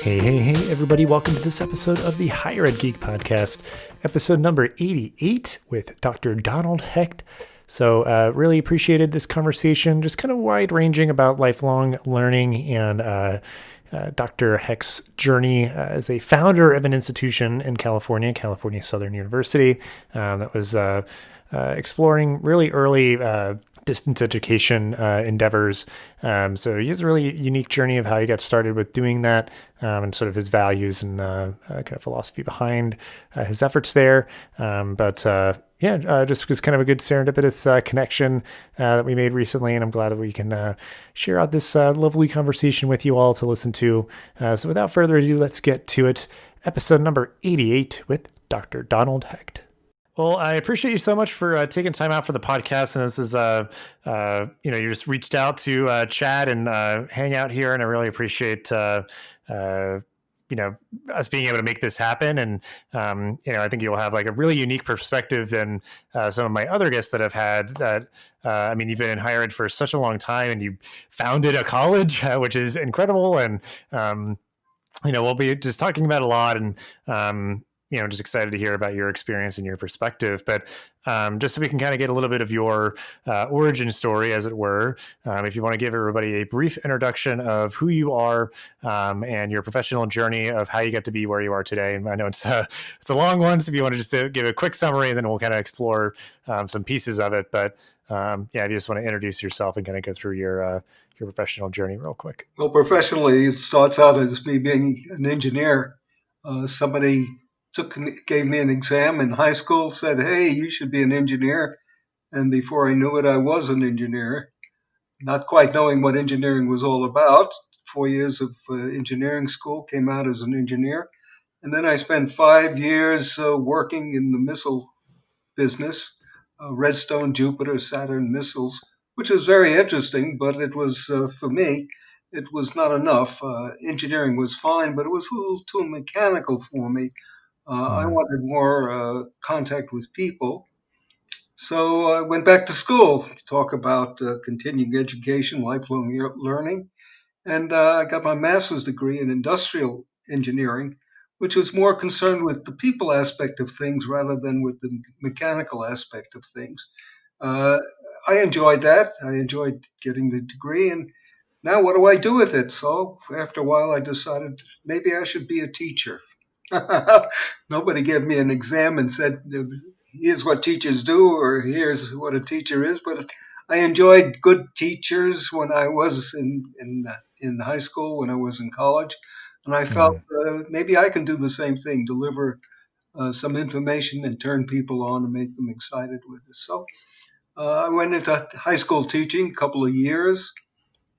Hey, everybody. Welcome to this episode of the Higher Ed Geek podcast, episode number 88 with Dr. Donald Hecht. So really appreciated this conversation, just kind of wide-ranging about lifelong learning and Dr. Hecht's journey as a founder of an institution in California Southern University, that was exploring really early distance education endeavors. So he has a really unique journey of how he got started with doing that, and sort of his values and kind of philosophy behind his efforts there. Just was kind of a good serendipitous connection that we made recently, and I'm glad that we can share out this lovely conversation with you all to listen to. So without further ado, let's get to it. Episode number 88 with Dr. Donald Hecht. Well, I appreciate you so much for taking time out for the podcast. And this is, you just reached out to chat and hang out here. And I really appreciate, us being able to make this happen. And, I think you'll have like a really unique perspective than some of my other guests that I've had that, you've been in higher ed for such a long time and you founded a college, which is incredible. And, we'll be just talking about a lot and, just excited to hear about your experience and your perspective. But just so we can kind of get a little bit of your origin story, as it were, if you want to give everybody a brief introduction of who you are and your professional journey of how you got to be where you are today. And I know it's a long one, so if you want to just give a quick summary, and then we'll kind of explore some pieces of it. But if you just want to introduce yourself and kind of go through your professional journey real quick. Well, professionally, it starts out as me being an engineer. Somebody gave me an exam in high school, said, "Hey, you should be an engineer." And before I knew it, I was an engineer, not quite knowing what engineering was all about. 4 years of engineering school, came out as an engineer. And then I spent 5 years working in the missile business, Redstone, Jupiter, Saturn missiles, which was very interesting, but it was, for me, it was not enough. Engineering was fine, but it was a little too mechanical for me. I wanted more contact with people. So I went back to school to talk about continuing education, lifelong learning. And I got my master's degree in industrial engineering, which was more concerned with the people aspect of things rather than with the mechanical aspect of things. Uh, I enjoyed that. I enjoyed getting the degree. And now what do I do with it? So after a while, I decided maybe I should be a teacher. Nobody gave me an exam and said, here's what teachers do, or here's what a teacher is. But I enjoyed good teachers when I was in high school, when I was in college. And I felt maybe I can do the same thing, deliver some information and turn people on and make them excited with it. So I went into high school teaching a couple of years.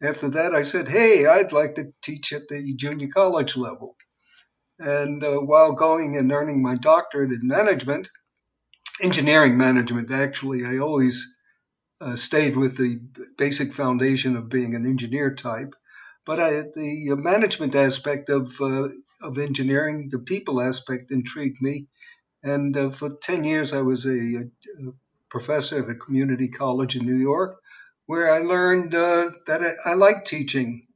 After that, I said, hey, I'd like to teach at the junior college level. And while going and earning my doctorate in management, engineering management, actually, I always stayed with the basic foundation of being an engineer type. But the management aspect of engineering, the people aspect intrigued me. And for 10 years, I was a professor at a community college in New York, where I learned that I like teaching.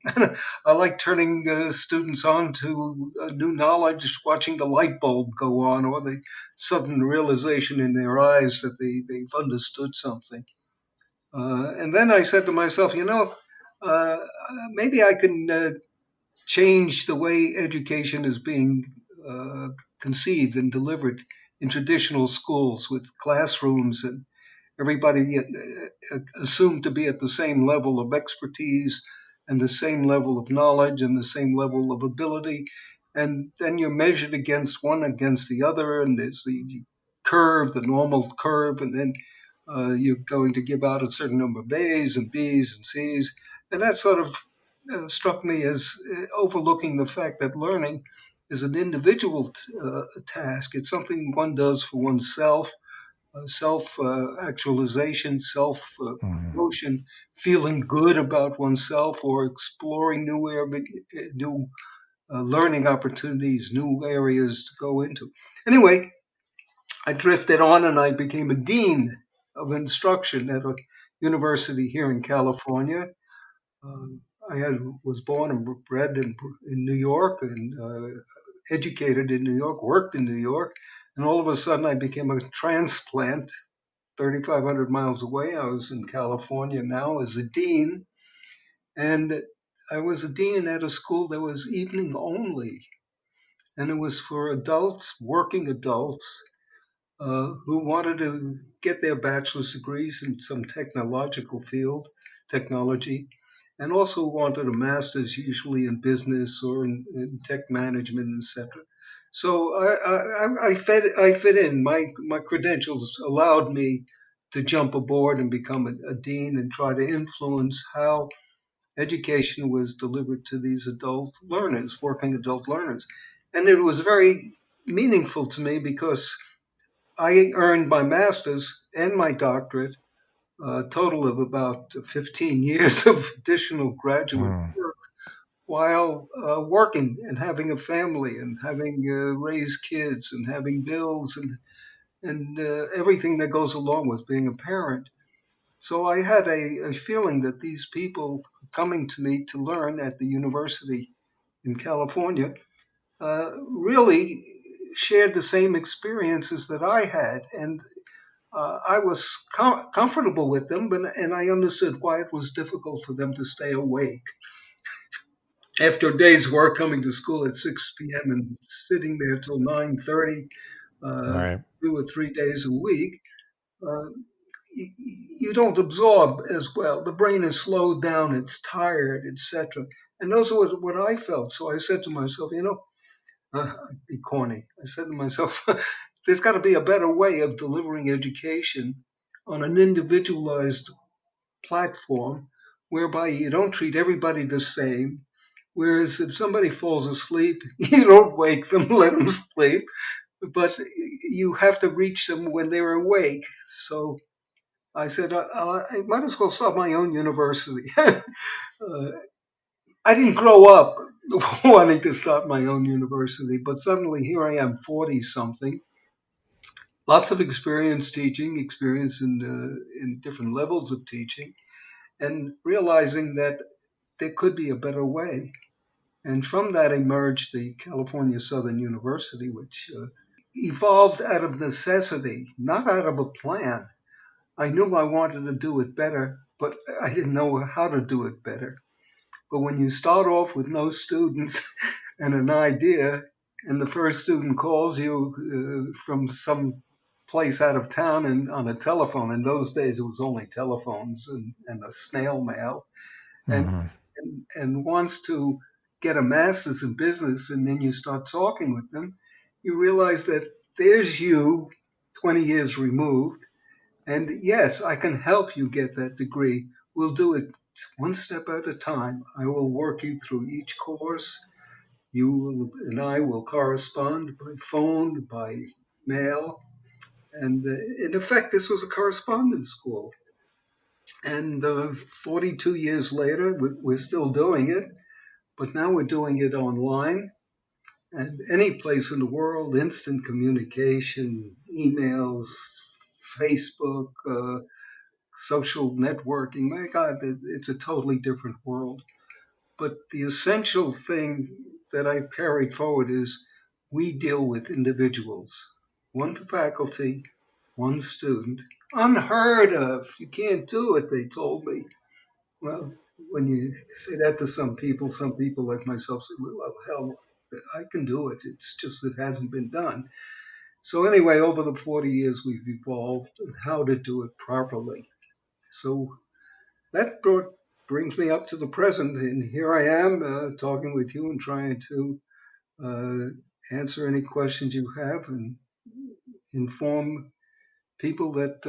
I like turning students on to new knowledge, watching the light bulb go on, or the sudden realization in their eyes that they've understood something. And then I said to myself, uh, maybe I can change the way education is being uh, conceived and delivered in traditional schools with classrooms and everybody assumed to be at the same level of expertise and the same level of knowledge and the same level of ability. And then you're measured against one against the other, and there's the curve, the normal curve, and then you're going to give out a certain number of A's and B's and C's. And that sort of struck me as overlooking the fact that learning is an individual task. It's something one does for oneself, self actualization, self promotion, feeling good about oneself, or exploring new learning opportunities, new areas to go into. Anyway, I drifted on and I became a dean of instruction at a university here in California. was born and bred in New York and educated in New York, worked in New York, and all of a sudden I became a transplant 3,500 miles away. I was in California now as a dean, and I was a dean at a school that was evening only, and it was for adults, working adults, who wanted to get their bachelor's degrees in some technological field, technology, and also wanted a master's, usually in business or in tech management, etc. So I fit in. My credentials allowed me to jump aboard and become a dean and try to influence how education was delivered to these adult learners, working adult learners. And it was very meaningful to me because I earned my master's and my doctorate, a total of about 15 years of additional graduate Mm, work while working and having a family and having raised kids and having bills and everything that goes along with being a parent. So I had a feeling that these people coming to me to learn at the university in California really shared the same experiences that I had. And I was comfortable with them, and I understood why it was difficult for them to stay awake after a day's work, coming to school at 6 p.m. and sitting there till 9:30, uh, right. 2 or 3 days a week. Uh, you don't absorb as well. The brain is slowed down, it's tired, etc. And those are what I felt. So I said to myself, I'd be corny. I said to myself, there's got to be a better way of delivering education on an individualized platform whereby you don't treat everybody the same. Whereas if somebody falls asleep, you don't wake them, let them sleep, but you have to reach them when they're awake. So I said, I might as well start my own university. I didn't grow up wanting to start my own university, but suddenly here I am, 40 something, lots of experience teaching, experience in different levels of teaching, and realizing that there could be a better way. And from that emerged the California Southern University, which evolved out of necessity, not out of a plan. I knew I wanted to do it better, but I didn't know how to do it better. But when you start off with no students and an idea, and the first student calls you from some place out of town and on a telephone, in those days it was only telephones and a snail mail, and, Hmm. and wants to get a master's in business, and then you start talking with them, you realize that there's you 20 years removed, and yes, I can help you get that degree. We'll do it one step at a time. I will work you through each course. And I will correspond by phone, by mail. And in effect, this was a correspondence school. And 42 years later, we're still doing it, but now we're doing it online. And any place in the world, instant communication, emails, Facebook, social networking. My God, it's a totally different world. But the essential thing that I carried forward is we deal with individuals, one faculty, one student. Unheard of. You can't do it, they told me. Well, when you say that to some people like myself say, well, hell, I can do it. It's just it hasn't been done. So anyway, over the 40 years, we've evolved on how to do it properly. So that brings me up to the present, and here I am talking with you and trying to answer any questions you have and inform people that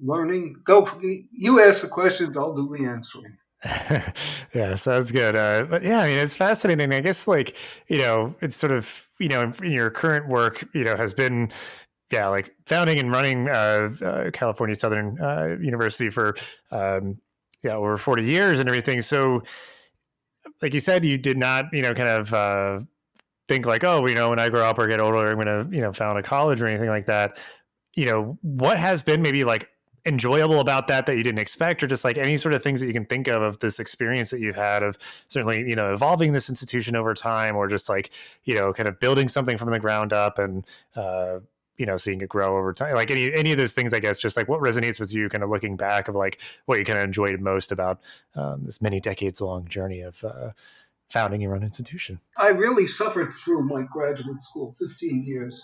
learning. Go, you ask the questions, I'll do the answering. Yeah, sounds good. But yeah, I mean, it's fascinating. I guess, like, it's sort of, in your current work, has been, yeah, like founding and running California Southern University for, yeah, over 40 years and everything. So, like you said, you did not, kind of think like, oh, when I grow up or get older, I'm going to, found a college or anything like that. What has been maybe like enjoyable about that you didn't expect, or just like any sort of things that you can think of this experience that you've had of certainly, evolving this institution over time, or just like, kind of building something from the ground up and, seeing it grow over time, like any of those things, I guess, just like what resonates with you kind of looking back of like what you kind of enjoyed most about this many decades long journey of founding your own institution. I really suffered through my graduate school, 15 years.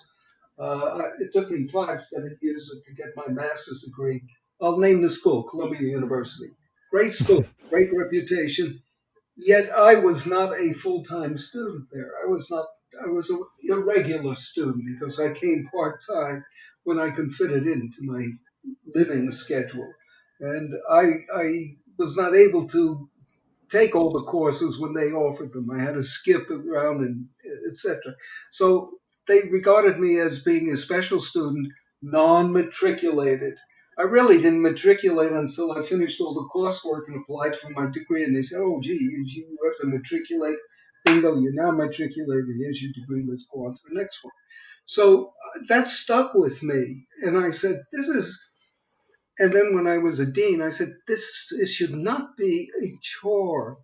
It took me 5, 7 years to get my master's degree. I'll name the school, Columbia University. Great school, great reputation. Yet I was not a full-time student there. I was an irregular student because I came part-time when I could fit it into my living schedule. And I was not able to take all the courses when they offered them. I had to skip around and etc. So they regarded me as being a special student, non-matriculated. I really didn't matriculate until I finished all the coursework and applied for my degree. And they said, "Oh, gee, you have to matriculate. Bingo, you're now matriculated. Here's your degree. Let's go on to the next one." So that stuck with me, and I said, "This is." And then when I was a dean, I said, "This should not be a chore.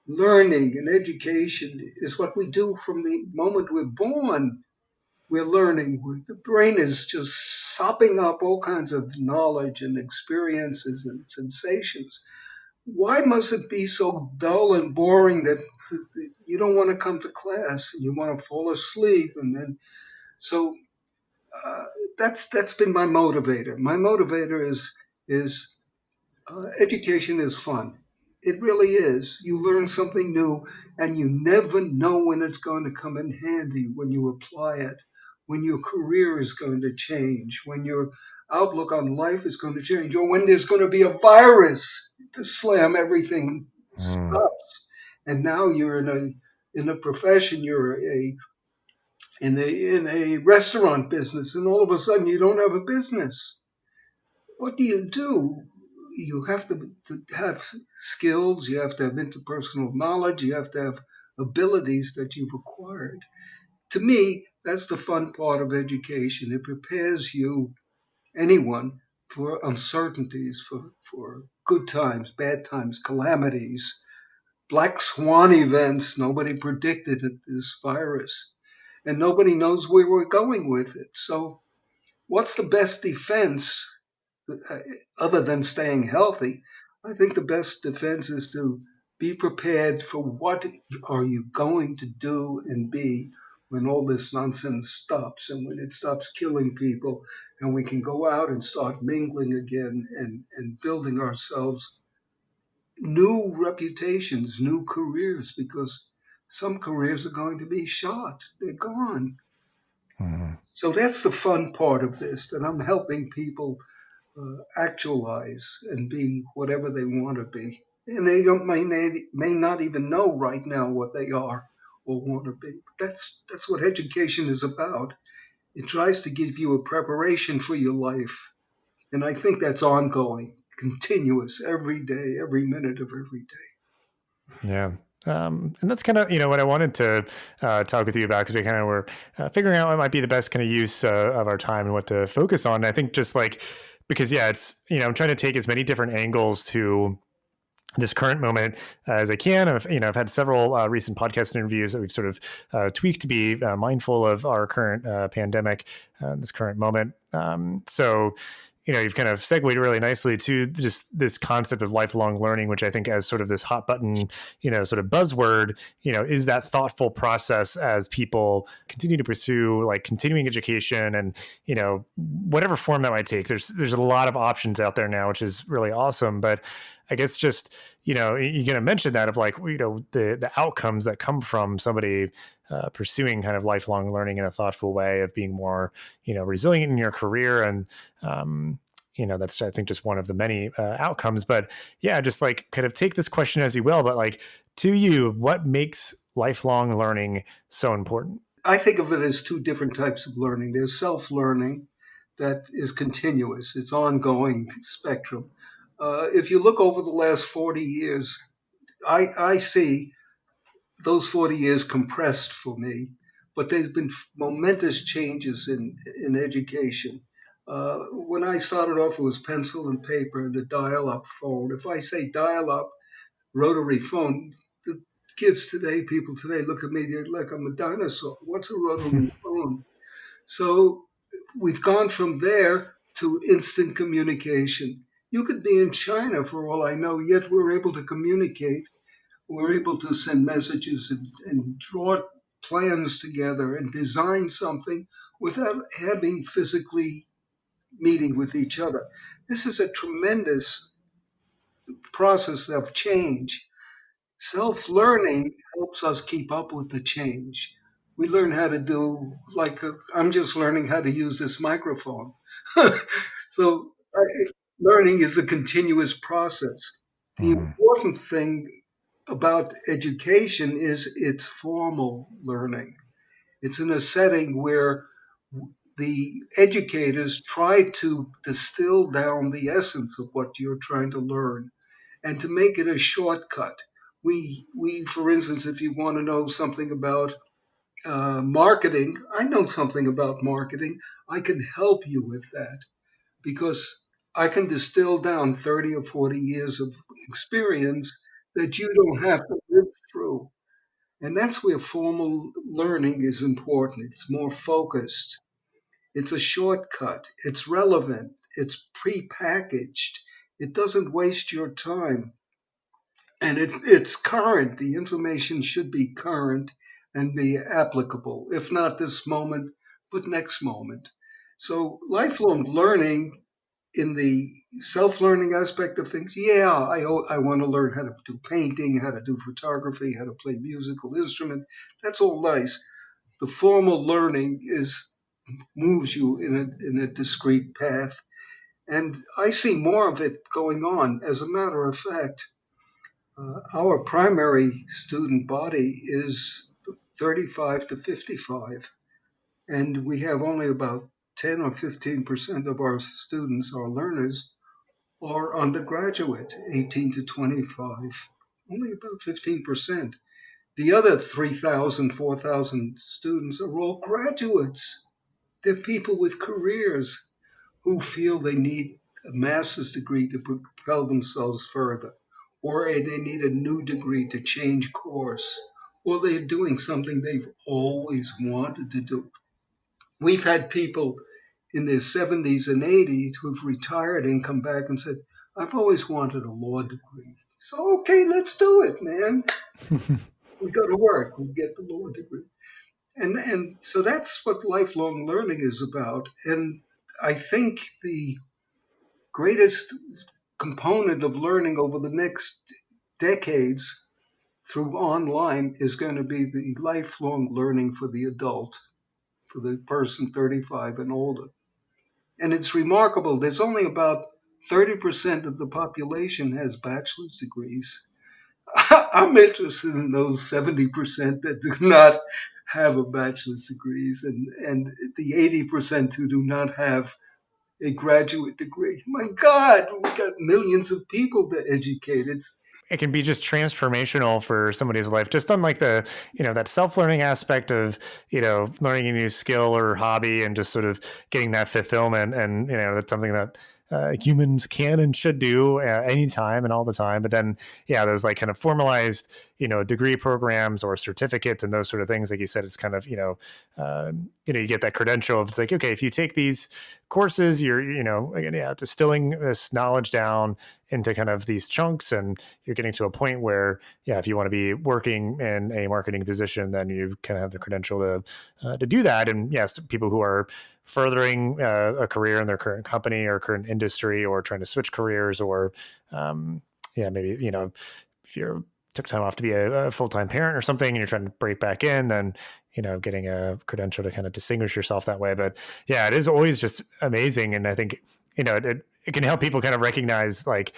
Learning and education is what we do from the moment we're born. We're learning. The brain is just sopping up all kinds of knowledge and experiences and sensations. Why must it be so dull and boring that you don't want to come to class and you want to fall asleep?" And then, so uh, that's been my motivator. My motivator is education is fun. It really is. You learn something new, and you never know when it's going to come in handy when you apply it, when your career is going to change, when your outlook on life is going to change, or when there's going to be a virus to slam everything Mm. stops. And now you're in a profession, you're in a restaurant business, and all of a sudden you don't have a business. What do you do? You have to have skills, you have to have interpersonal knowledge, you have to have abilities that you've acquired. To me, that's the fun part of education. It prepares you, anyone, for uncertainties, for good times, bad times, calamities, black swan events. Nobody predicted this virus, and nobody knows where we're going with it. So, what's the best defense uh, other than staying healthy? I think the best defense is to be prepared for what are you going to do and be when all this nonsense stops and when it stops killing people and we can go out and start mingling again and building ourselves new reputations, new careers, because some careers are going to be shot. They're gone. Mm. So that's the fun part of this, that I'm helping people actualize and be whatever they want to be. And they don't may not even know right now what they are or want to be. That's what education is about. It tries to give you a preparation for your life, and I think that's ongoing, continuous, every day, every minute of every day. Yeah. And that's kind of, what I wanted to talk with you about, because we kind of were figuring out what might be the best kind of use of our time and what to focus on. And I think just like, because yeah, it's, I'm trying to take as many different angles to this current moment as I can. I've had several recent podcast interviews that we've sort of tweaked to be mindful of our current pandemic, this current moment. So, you've kind of segued really nicely to just this concept of lifelong learning, which I think as sort of this hot button, sort of buzzword, is that thoughtful process as people continue to pursue like continuing education and, whatever form that might take. There's a lot of options out there now, which is really awesome. But I guess just, you're going to mention that of like, the outcomes that come from somebody pursuing kind of lifelong learning in a thoughtful way of being more, resilient in your career. And, that's, I think, just one of the many outcomes. But yeah, just like kind of take this question as you will, but like to you, what makes lifelong learning so important? I think of it as two different types of learning. There's self-learning that is continuous. It's ongoing spectrum. If you look over the last 40 years, I see those 40 years compressed for me, but there's been momentous changes in education. When I started off, it was pencil and paper and the dial-up phone. If I say dial-up rotary phone, the kids today, people today look at me like I'm a dinosaur. What's a rotary phone? So we've gone from there to instant communication. You could be in China for all I know, yet we're able to communicate. We're able to send messages and draw plans together and design something without having physically meeting with each other. This is a tremendous process of change. Self learning helps us keep up with the change. We learn how to do, I'm just learning how to use this microphone. so, learning is a continuous process. The Mhm. important thing about education is it's formal learning. It's in a setting where the educators try to distill down the essence of what you're trying to learn and to make it a shortcut. For instance, if you want to know something about marketing, I know something about marketing. I can help you with that because I can distill down 30 or 40 years of experience that you don't have to live through. And that's where formal learning is important. It's more focused. It's a shortcut. It's relevant. It's prepackaged. It doesn't waste your time. And it's current. The information should be current and be applicable, if not this moment, but next moment. So lifelong learning in the self-learning aspect of things, yeah, I want to learn how to do painting, how to do photography, how to play musical instrument. That's all nice. The formal learning is moves you in a discrete path, and I see more of it going on. As a matter of fact, our primary student body is 35 to 55, and we have only about 10 or 15% of our students, our learners, are undergraduate, 18 to 25. Only about 15%. The other 3,000, 4,000 students are all graduates. They're people with careers who feel they need a master's degree to propel themselves further, or they need a new degree to change course, or they're doing something they've always wanted to do. We've had people in their 70s and 80s who've retired and come back and said, I've always wanted a law degree. So, okay, let's do it, man. We go to work, we get the law degree. And so that's what lifelong learning is about. And I think the greatest component of learning over the next decades through online is going to be the lifelong learning for the adult, for the person 35 and older. And it's remarkable. There's only about 30% of the population has bachelor's degrees. I'm interested in those 70% that do not have a bachelor's degrees and the 80% who do not have a graduate degree. My God, we got millions of people to educate. It's It can be just transformational for somebody's life, just unlike the, that self-learning aspect of, learning a new skill or hobby and just sort of getting that fulfillment. And that's something that humans can and should do anytime and all the time. But then yeah, those like kind of formalized degree programs or certificates and those sort of things, like you said, it's kind of you get that credential of, it's like, okay, if you take these courses, you're distilling this knowledge down into kind of these chunks, and you're getting to a point where, yeah, if you want to be working in a marketing position, then you kind of have the credential to do that. And yes, people who are furthering a career in their current company or current industry, or trying to switch careers, or maybe if you're took time off to be a full-time parent or something and you're trying to break back in, then getting a credential to kind of distinguish yourself that way. But yeah, it is always just amazing. And I think it can help people kind of recognize like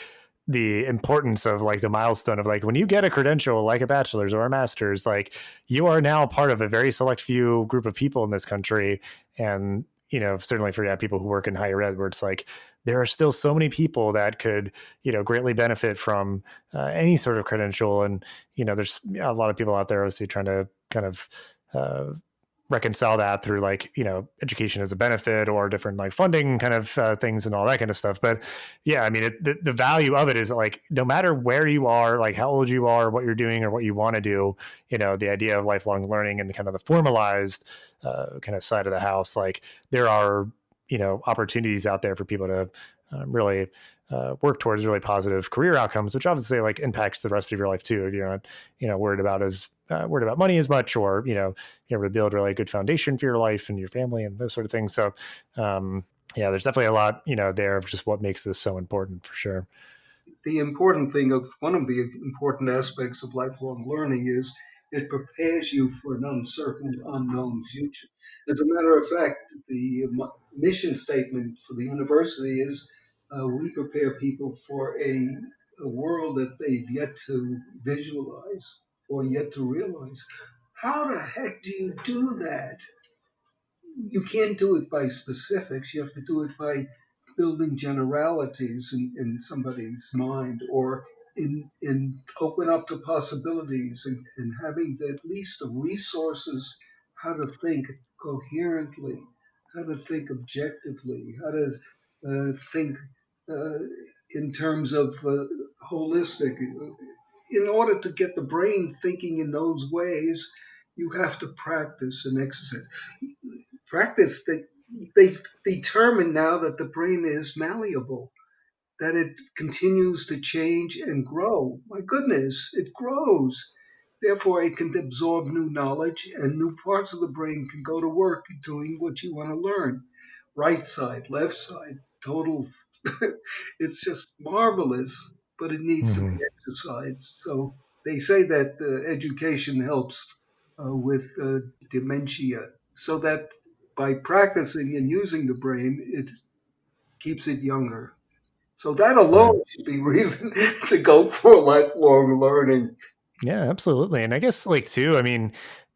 the importance of like the milestone of like, when you get a credential like a bachelor's or a master's, like you are now part of a very select few group of people in this country. And certainly for people who work in higher ed, where it's like there are still so many people that could greatly benefit from any sort of credential. And there's a lot of people out there obviously trying to kind of reconcile that through like education as a benefit or different like funding kind of things and all that kind of stuff. But yeah, I mean the value of it is like no matter where you are, like how old you are, what you're doing or what you want to do, the idea of lifelong learning and the kind of the formalized kind of side of the house, like there are opportunities out there for people to really work towards really positive career outcomes, which obviously like impacts the rest of your life too. If you're not, worried about money as much, or you're able to build really good foundation for your life and your family and those sort of things. So, yeah, there's definitely a lot, there of just what makes this so important for sure. The important thing of one of the important aspects of lifelong learning is it prepares you for an uncertain, unknown future. As a matter of fact, the mission statement for the university is we prepare people for a world that they've yet to visualize or yet to realize. How the heck do you do that? You can't do it by specifics. You have to do it by building generalities in somebody's mind, or in open up to possibilities, and having at least the resources how to think coherently, how to think objectively, how to think uh, in terms of holistic. In order to get the brain thinking in those ways, you have to practice and exercise. Practice, they've determined now that the brain is malleable, that it continues to change and grow. My goodness, it grows. Therefore, it can absorb new knowledge, and new parts of the brain can go to work doing what you want to learn. Right side, left side, total. It's just marvelous, but it needs to be Mm-hmm. exercised. So they say that education helps with dementia, so that by practicing and using the brain, it keeps it younger. So that Right. alone should be reason to go for lifelong learning. Yeah, absolutely. And I guess like too, I mean,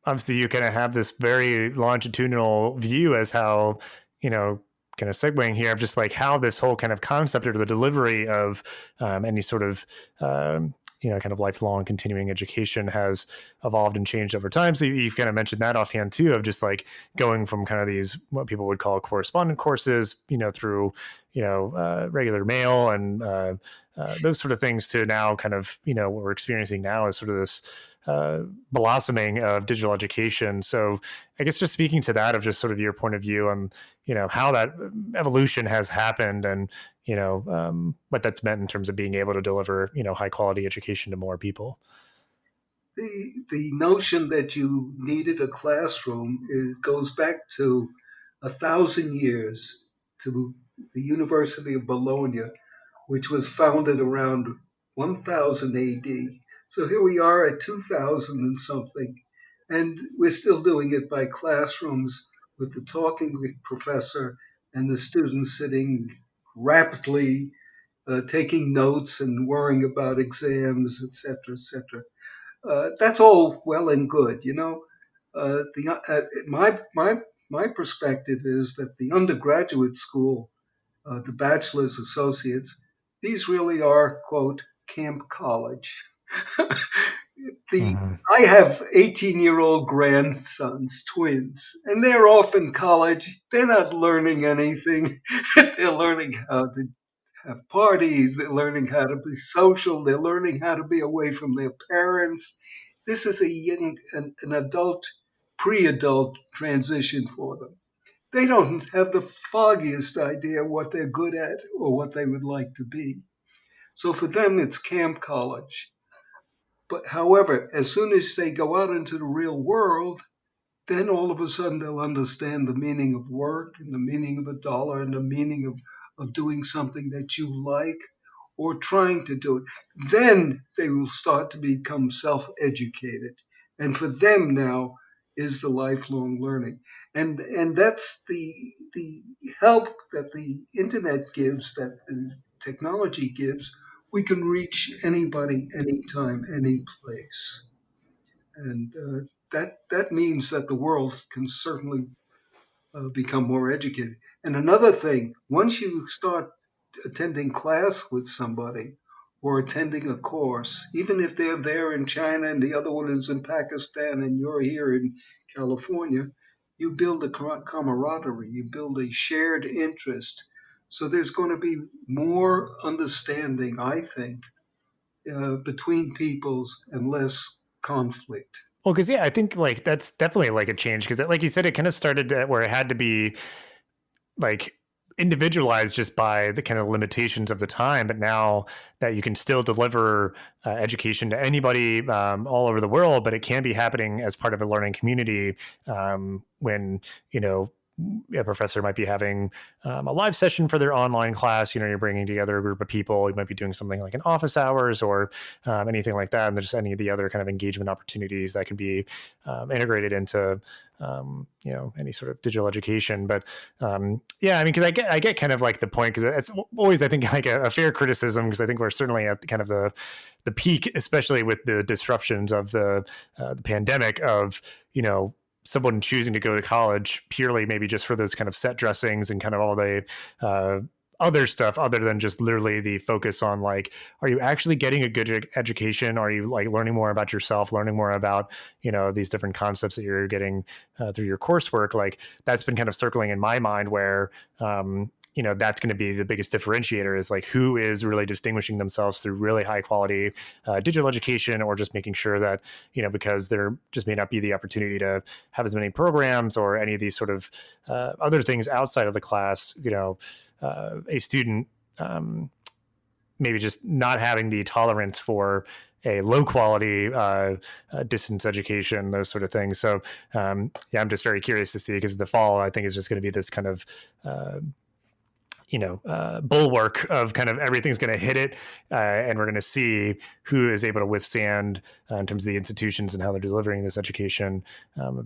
obviously you kind of have this very longitudinal view as how, you know, kind of segueing here of just like how this whole kind of concept or the delivery of any sort of kind of lifelong continuing education has evolved and changed over time. So you've kind of mentioned that offhand too, of just like going from kind of these what people would call correspondent courses, through regular mail and those sort of things to now kind of what we're experiencing now is sort of this blossoming of digital education. So I guess just speaking to that of just sort of your point of view on how that evolution has happened and what that's meant in terms of being able to deliver high quality education to more people. The notion that you needed a classroom goes back to 1,000 years, to the University of Bologna, which was founded around 1000 AD. So here we are at 2000 and something, and we're still doing it by classrooms with the talking professor and the students sitting rapidly taking notes and worrying about exams, etc., etc. That's all well and good, you know. My perspective is that the undergraduate school, the bachelor's associates, these really are quote camp college. the Mm-hmm. I have 18-year-old grandsons, twins, and they're off in college. They're not learning anything. They're learning how to have parties. They're learning how to be social. They're learning how to be away from their parents. This is an adult, pre-adult transition for them. They don't have the foggiest idea what they're good at or what they would like to be. So for them, it's camp college. But however, as soon as they go out into the real world, then all of a sudden they'll understand the meaning of work and the meaning of a dollar and the meaning of doing something that you like or trying to do it. Then they will start to become self educated. And for them now is the lifelong learning. And that's the help that the internet gives, that the technology gives. We can reach anybody, anytime, any place. And that means that the world can certainly become more educated. And another thing, once you start attending class with somebody or attending a course, even if they're there in China and the other one is in Pakistan and you're here in California, you build a camaraderie, you build a shared interest. So there's going to be more understanding, I think, between peoples and less conflict. Well, because yeah, I think like that's definitely like a change because, like you said, it kind of started where it had to be like individualized just by the kind of limitations of the time. But now that you can still deliver education to anybody all over the world, but it can be happening as part of a learning community when, you know, a professor might be having a live session for their online class. You know, you're bringing together a group of people. You might be doing something like an office hours or anything like that. And there's any of the other kind of engagement opportunities that can be integrated into, you know, any sort of digital education. But yeah, I mean, because I get kind of like the point because it's always, I think, like a fair criticism because I think we're certainly at kind of the peak, especially with the disruptions of the pandemic of, you know, someone choosing to go to college purely maybe just for those kind of set dressings and kind of all the other stuff other than just literally the focus on like, are you actually getting a good education? Are you like learning more about yourself, learning more about, you know, these different concepts that you're getting through your coursework? Like that's been kind of circling in my mind where, you know, that's going to be the biggest differentiator is like who is really distinguishing themselves through really high quality digital education or just making sure that, you know, because there just may not be the opportunity to have as many programs or any of these sort of other things outside of the class, you know, a student maybe just not having the tolerance for a low quality distance education, those sort of things. So yeah, I'm just very curious to see because the fall, I think, is just going to be this kind of you know, bulwark of kind of everything's going to hit it. And we're going to see who is able to withstand in terms of the institutions and how they're delivering this education,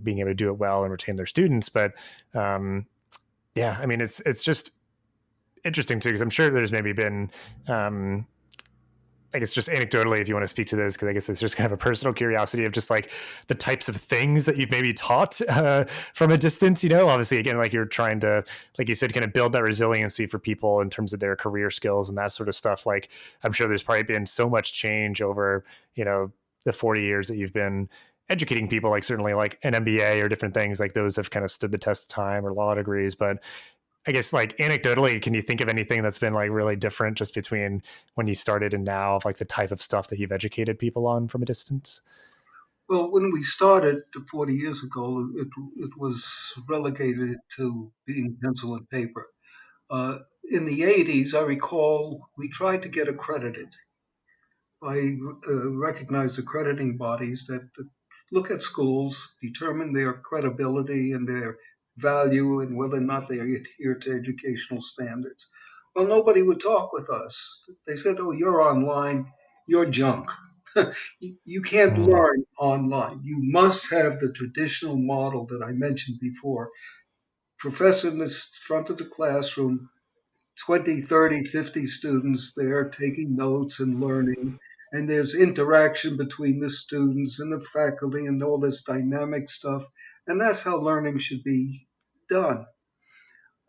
being able to do it well and retain their students. But yeah, I mean, it's just interesting too, because I'm sure there's maybe been, I guess just anecdotally, if you want to speak to this, because I guess it's just kind of a personal curiosity of just like the types of things that you've maybe taught from a distance, you know, obviously, again, like you're trying to, like you said, kind of build that resiliency for people in terms of their career skills and that sort of stuff. Like, I'm sure there's probably been so much change over, you know, the 40 years that you've been educating people, like certainly like an MBA or different things like those have kind of stood the test of time or law degrees. But I guess like anecdotally, can you think of anything that's been like really different just between when you started and now, of like the type of stuff that you've educated people on from a distance? Well, when we started 40 years ago, it was relegated to being pencil and paper. In the 80s, I recall we tried to get accredited. I recognized accrediting bodies that look at schools, determine their credibility and their value and whether or not they adhere to educational standards. Well, nobody would talk with us. They said, "Oh, you're online, you're junk. You can't Mm, learn online. You must have the traditional model that I mentioned before. Professor in the front of the classroom, 20, 30, 50 students there taking notes and learning. And there's interaction between the students and the faculty and all this dynamic stuff. And that's how learning should be done.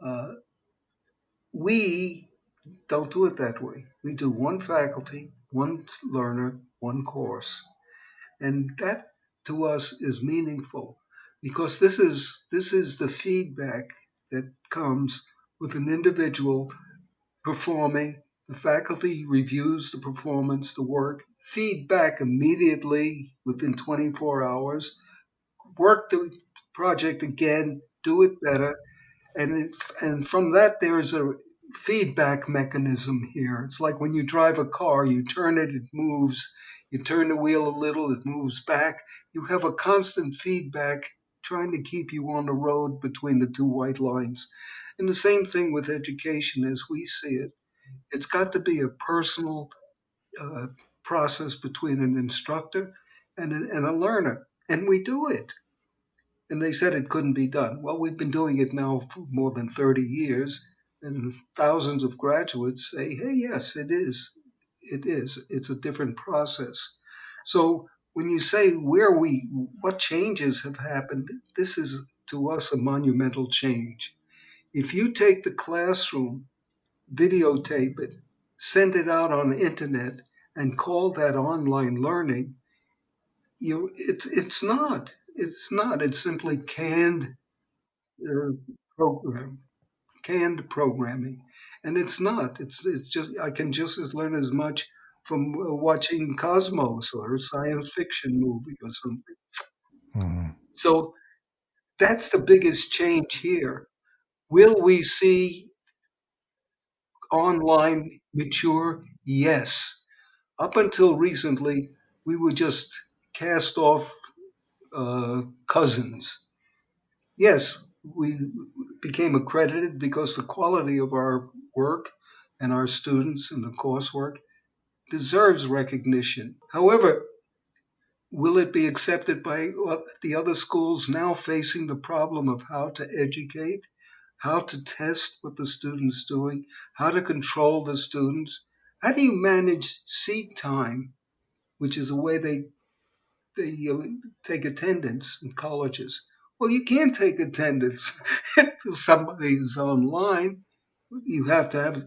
Uh, we don't do it that way. We do one faculty, one learner, one course. And that to us is meaningful because this is the feedback that comes with an individual performing. The faculty reviews the performance, the work, feedback immediately within 24 hours, work the project again, do it better, and from that there's a feedback mechanism here. It's like when you drive a car, you turn it, it moves. You turn the wheel a little, it moves back. You have a constant feedback trying to keep you on the road between the two white lines. And the same thing with education as we see it. It's got to be a personal uh, process between an instructor and a learner. And we do it. And they said it couldn't be done. Well, we've been doing it now for more than 30 years, and thousands of graduates say, hey, yes, it is. It is. It's a different process. So when you say what changes have happened, this is to us a monumental change. If you take the classroom, videotape it, send it out on the internet, and call that online learning, it's not. It's not. It's simply canned program, canned programming, and it's not. It's just I can just as learn as much from watching Cosmos or a science fiction movie or something. Mhm. So that's the biggest change here. Will we see online mature? Yes. Up until recently, we were just cast off cousins. Yes, we became accredited because the quality of our work and our students and the coursework deserves recognition. However, will it be accepted by the other schools now facing the problem of how to educate, how to test what the student's doing, how to control the students? How do you manage seat time, which is a way they take attendance in colleges? Well, you can't take attendance to somebody who's online. You have to have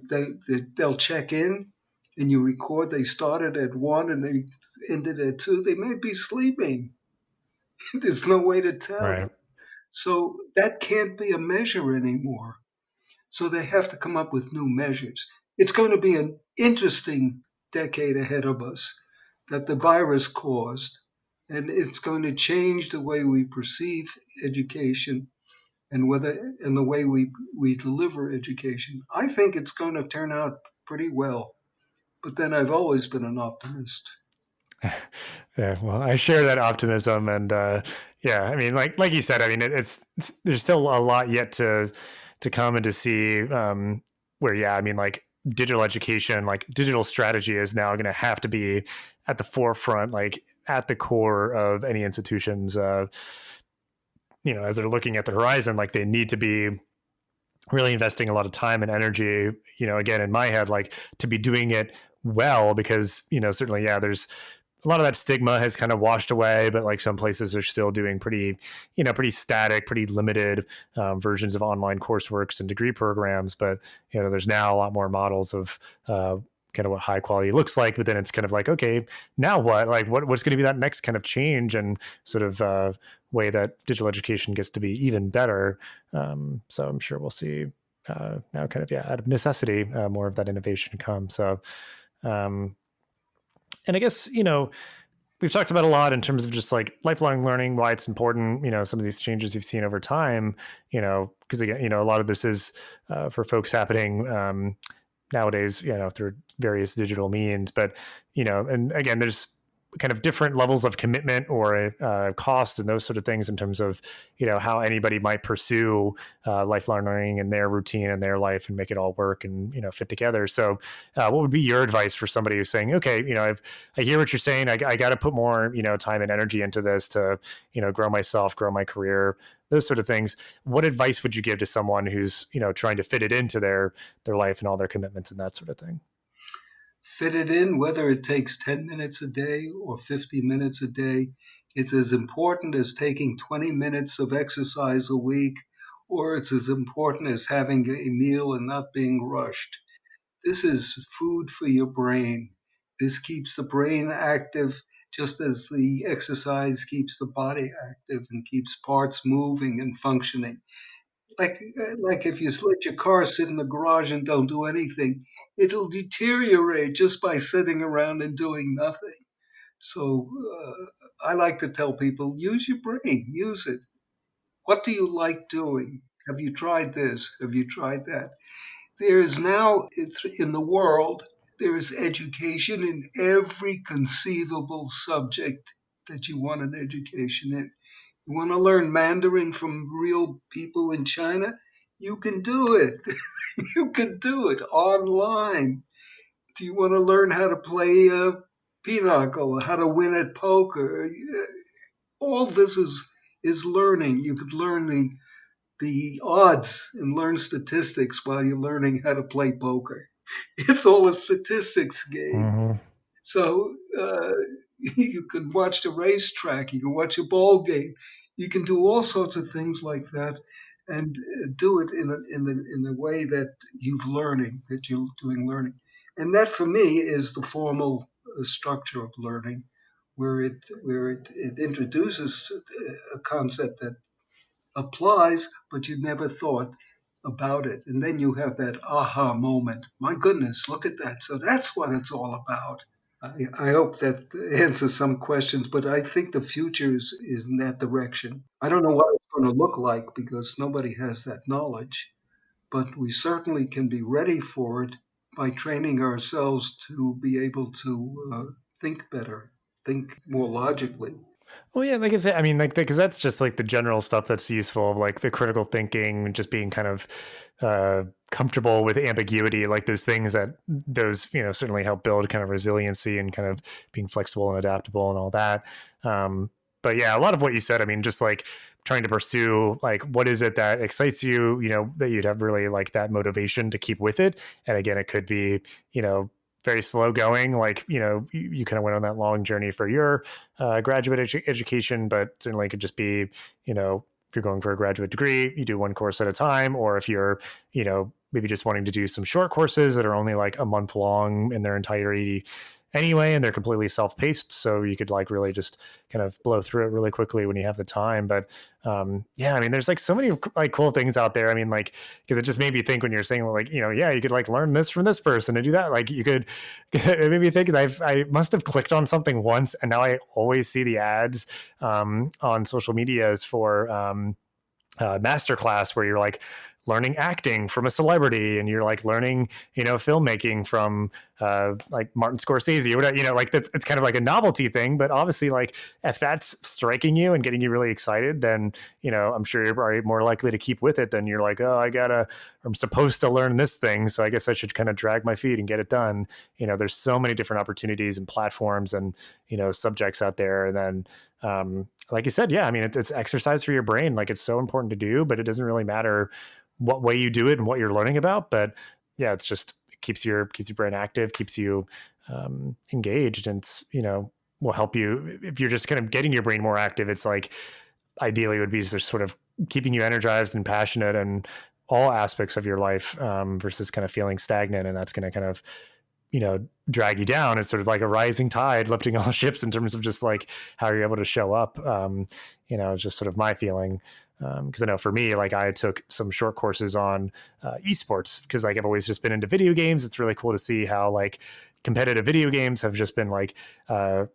they'll check in and you record. They started at 1 and they ended at 2. They may be sleeping. There's no way to tell. Right. So that can't be a measure anymore. So they have to come up with new measures. It's going to be an interesting decade ahead of us that the virus caused, and it's going to change the way we perceive education and the way we deliver education. I think it's going to turn out pretty well, but then I've always been an optimist. Yeah, well, I share that optimism, and yeah, I mean, like you said, I mean, it's there's still a lot yet to come and to see. Where, yeah, I mean, like digital education, like digital strategy, is now going to have to be at the forefront, like at the core of any institutions. As they're looking at the horizon, like they need to be really investing a lot of time and energy. Again, in my head, like to be doing it well, because certainly, yeah, there's a lot of that stigma has kind of washed away, but like some places are still doing pretty static, pretty limited versions of online courseworks and degree programs. But there's now a lot more models of kind of what high quality looks like. But then it's kind of like, okay, now what? Like, what's going to be that next kind of change and sort of way that digital education gets to be even better? So I'm sure we'll see now, kind of, yeah, out of necessity, more of that innovation come. So. Um, and I guess, we've talked about a lot in terms of just like lifelong learning, why it's important, some of these changes you've seen over time, because again, a lot of this is for folks happening nowadays, through various digital means. But, and again, there's kind of different levels of commitment or cost and those sort of things in terms of, how anybody might pursue lifelong learning in their routine and their life and make it all work and, fit together. So what would be your advice for somebody who's saying, okay, I hear what you're saying. I got to put more, time and energy into this to, grow myself, grow my career, those sort of things. What advice would you give to someone who's, trying to fit it into their life and all their commitments and that sort of thing? Fit it in, whether it takes 10 minutes a day or 50 minutes a day. It's as important as taking 20 minutes of exercise a week, or it's as important as having a meal and not being rushed. This is food for your brain. This keeps the brain active just as the exercise keeps the body active and keeps parts moving and functioning. Like if you let your car sit in the garage and don't do anything, it'll deteriorate just by sitting around and doing nothing. So I like to tell people, use your brain, use it. What do you like doing? Have you tried this? Have you tried that? There is now in the world, there is education in every conceivable subject that you want an education in. You want to learn Mandarin from real people in China? You can do it. You can do it online. Do you want to learn how to play pinochle, how to win at poker? All this is learning. You could learn the odds and learn statistics while you're learning how to play poker. It's all a statistics game. Mm-hmm. So you can watch the racetrack, you can watch a ball game, you can do all sorts of things like that, and do it in a way that you're doing learning, and that for me is the formal structure of learning, where it introduces a concept that applies, but you never thought about it. And then you have that aha moment. My goodness, look at that. So that's what it's all about. I hope that answers some questions, but I think the future is in that direction. I don't know what it's going to look like because nobody has that knowledge, but we certainly can be ready for it by training ourselves to be able to think better, think more logically. Well, yeah, like I said, I mean, like, because that's just like the general stuff that's useful, of like the critical thinking, just being kind of comfortable with ambiguity, like those things that those, certainly help build kind of resiliency and kind of being flexible and adaptable and all that. But yeah, a lot of what you said, I mean, just like trying to pursue like what is it that excites you, that you'd have really like that motivation to keep with it. And again, it could be, very slow going, like you kind of went on that long journey for your graduate education, but certainly it could just be, if you're going for a graduate degree, you do one course at a time, or if you're, maybe just wanting to do some short courses that are only like a month long in their entirety anyway, and they're completely self-paced, so you could like really just kind of blow through it really quickly when you have the time. But yeah, I mean, there's like so many like cool things out there. I mean, like, because it just made me think when you're saying like, yeah, you could like learn this from this person and do that, like you could it made me think, I must have clicked on something once and now I always see the ads on social medias for masterclass where you're like learning acting from a celebrity, and you're like learning, filmmaking from like Martin Scorsese or whatever, like that's, it's kind of like a novelty thing. But obviously, like if that's striking you and getting you really excited, then, I'm sure you're probably more likely to keep with it than you're like, oh, I'm supposed to learn this thing, so I guess I should kind of drag my feet and get it done. There's so many different opportunities and platforms and, subjects out there. And then, like you said, yeah, I mean, it's exercise for your brain. Like it's so important to do, but it doesn't really matter what way you do it and what you're learning about. But yeah, it's just, it keeps your brain active, keeps you engaged, and it's, will help you if you're just kind of getting your brain more active. It's like ideally it would be just sort of keeping you energized and passionate in all aspects of your life, versus kind of feeling stagnant, and that's going to kind of drag you down. It's sort of like a rising tide lifting all ships in terms of just like how you're able to show up. It's just sort of my feeling. Because I know for me, like I took some short courses on esports because like I've always just been into video games. It's really cool to see how like competitive video games have just been like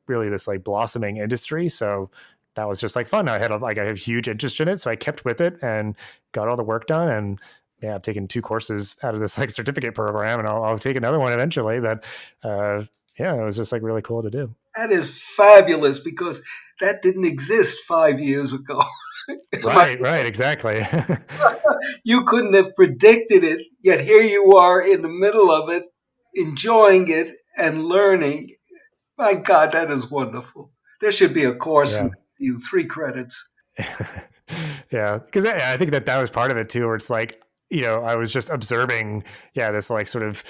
really this like blossoming industry. So that was just like fun. I have huge interest in it, so I kept with it and got all the work done. And yeah, I've taken 2 courses out of this like certificate program, and I'll take another one eventually. But yeah, it was just like really cool to do. That is fabulous because that didn't exist 5 years ago. Right, exactly. You couldn't have predicted it, yet here you are in the middle of it, enjoying it and learning. My God, that is wonderful. There should be a course in Yeah. you, 3 credits. Yeah, because I think that was part of it too, where it's like, I was just observing, yeah, this like sort of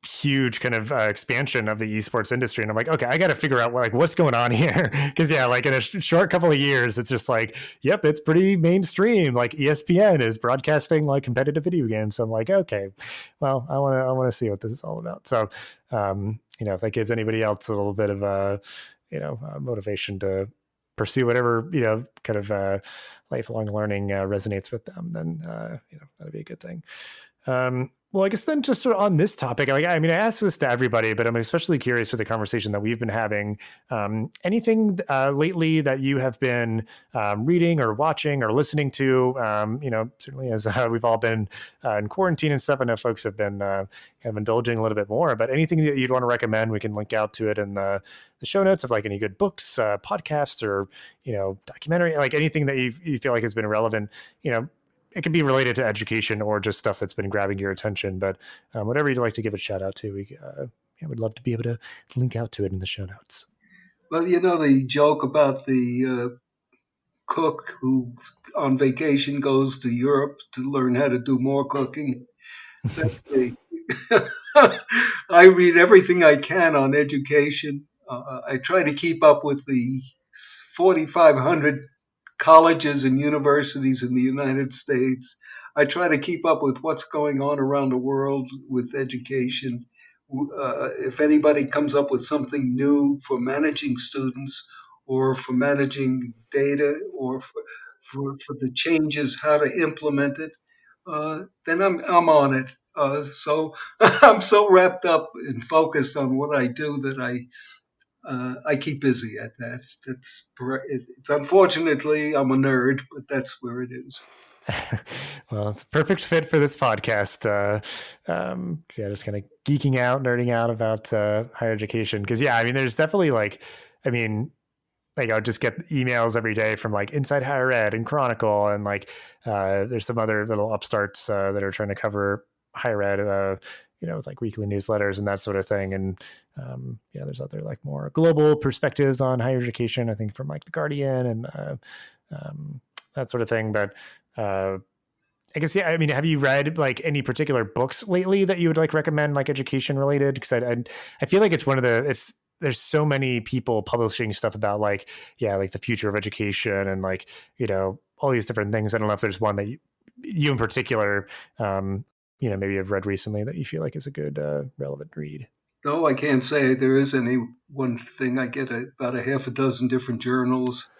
huge kind of expansion of the esports industry, and I'm like, okay, I got to figure out what's going on here, because yeah, like in a short couple of years, it's just like, yep, it's pretty mainstream. Like ESPN is broadcasting like competitive video games, so I'm like, okay, well, I want to see what this is all about. So, if that gives anybody else a little bit of a, motivation to pursue whatever kind of lifelong learning resonates with them, then that'd be a good thing. Well, I guess then just sort of on this topic, like, I mean, I ask this to everybody, but I'm especially curious for the conversation that we've been having. Anything lately that you have been reading or watching or listening to? Certainly as we've all been in quarantine and stuff, I know folks have been kind of indulging a little bit more. But anything that you'd want to recommend, we can link out to it in the show notes of like any good books, podcasts, or documentary, like anything that you feel like has been relevant. It could be related to education or just stuff that's been grabbing your attention, but whatever you'd like to give a shout out to, we'd love to be able to link out to it in the show notes. Well, the joke about the cook who on vacation goes to Europe to learn how to do more cooking. That's me. I read everything I can on education. I try to keep up with the 4,500 colleges and universities in the United States. I try to keep up with what's going on around the world with education. If anybody comes up with something new for managing students or for managing data or for the changes, how to implement it, then I'm on it. So I'm so wrapped up and focused on what I do that I keep busy at that. It's unfortunately I'm a nerd, but that's where it is. Well, it's a perfect fit for this podcast. Yeah, just kind of geeking out, nerding out about higher education. Because yeah, I mean, there's definitely like, I mean, like I'll just get emails every day from like Inside Higher Ed and Chronicle, and like there's some other little upstarts that are trying to cover higher ed, with like weekly newsletters and that sort of thing. And yeah, there's other like more global perspectives on higher education, I think from like the Guardian and that sort of thing. But I guess, yeah, I mean, have you read like any particular books lately that you would like recommend, like education related? Because I feel like it's one of the, there's so many people publishing stuff about like, yeah, like the future of education and like, all these different things. I don't know if there's one that you in particular, maybe have read recently that you feel like is a good relevant read. No, I can't say there is any one thing. I get about a half a dozen different journals.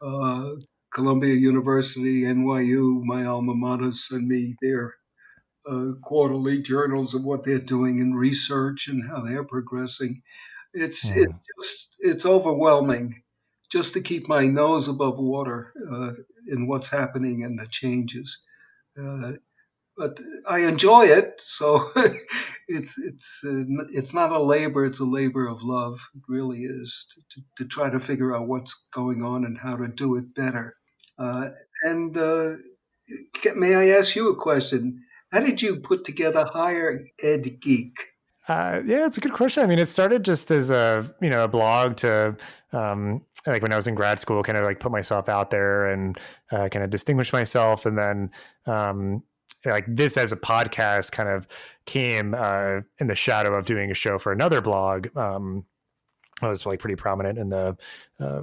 Uh, Columbia University, NYU, my alma mater, send me their quarterly journals of what they're doing in research and how they're progressing. It's overwhelming just to keep my nose above water in what's happening and the changes. Uh, but I enjoy it, so it's not a labor; it's a labor of love. It really is to try to figure out what's going on and how to do it better. Uh, and may I ask you a question? How did you put together Higher Ed Geek? Yeah, it's a good question. I mean, it started just as a blog to like when I was in grad school, kind of like put myself out there and kind of distinguish myself, and then like this as a podcast kind of came in the shadow of doing a show for another blog. I was like pretty prominent in the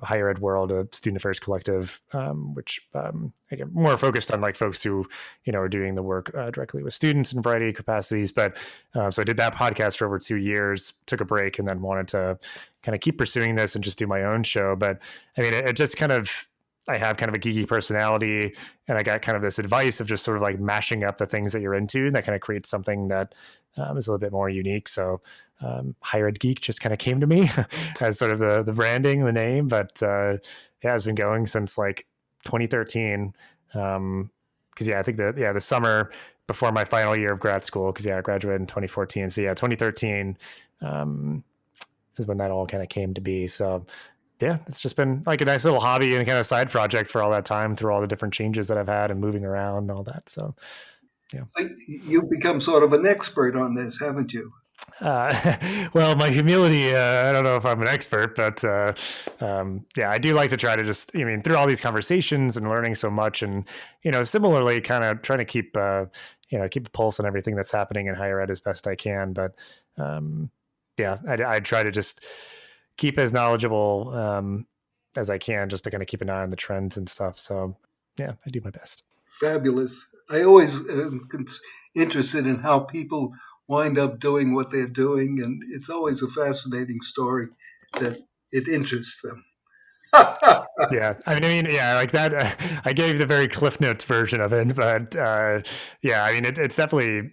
higher ed world, a student affairs collective, which again more focused on like folks who are doing the work directly with students in a variety of capacities. But so I did that podcast for over 2 years, took a break, and then wanted to kind of keep pursuing this and just do my own show. But I mean, it just kind of, I have kind of a geeky personality, and I got kind of this advice of just sort of like mashing up the things that you're into, and that kind of creates something that is a little bit more unique. So Higher Ed Geek just kind of came to me as sort of the branding, the name. But yeah, it's been going since like 2013. Because yeah, I think the summer before my final year of grad school, because yeah, I graduated in 2014. So yeah, 2013 is when that all kind of came to be. So yeah, it's just been like a nice little hobby and kind of side project for all that time through all the different changes that I've had and moving around and all that. So yeah. You've become sort of an expert on this, haven't you? Well, my humility, I don't know if I'm an expert, but yeah, I do like to try to just, I mean, through all these conversations and learning so much, and similarly kind of trying to keep keep a pulse on everything that's happening in higher ed as best I can. But yeah, I try to just keep as knowledgeable as I can, just to kind of keep an eye on the trends and stuff. So yeah, I do my best. Fabulous. I always am interested in how people wind up doing what they're doing, and it's always a fascinating story that it interests them. Yeah, I mean, yeah, like that. I gave the very Cliff Notes version of it, but yeah, I mean, it's definitely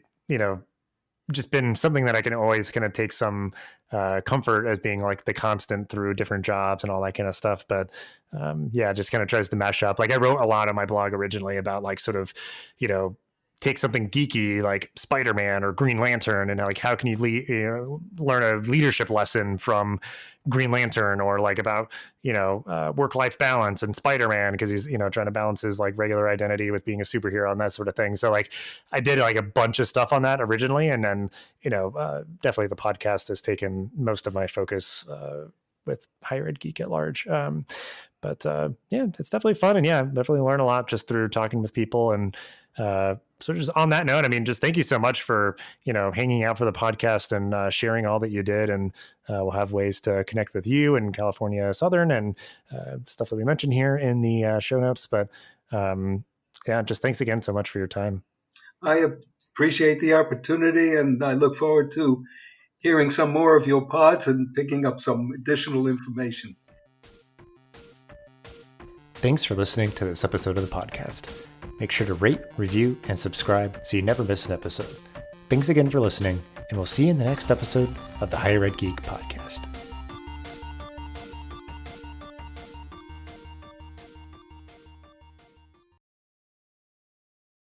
just been something that I can always kind of take some comfort as being like the constant through different jobs and all that kind of stuff. But yeah, just kind of tries to mash up. Like I wrote a lot on my blog originally about like sort of, take something geeky like Spider-Man or Green Lantern, and like how can you learn a leadership lesson from Green Lantern, or like about work-life balance and Spider-Man, because he's trying to balance his like regular identity with being a superhero and that sort of thing. So like I did like a bunch of stuff on that originally, and then definitely the podcast has taken most of my focus with Higher Ed Geek at large. But yeah, it's definitely fun, and yeah, definitely learn a lot just through talking with people. And so just on that note, I mean, just thank you so much for hanging out for the podcast and sharing all that you did. And we'll have ways to connect with you in California Southern and stuff that we mentioned here in the show notes. But yeah, just thanks again so much for your time. I appreciate the opportunity, and I look forward to hearing some more of your pods and picking up some additional information. Thanks for listening to this episode of the podcast. Make sure to rate, review, and subscribe so you never miss an episode. Thanks again for listening, and we'll see you in the next episode of the Higher Ed Geek podcast.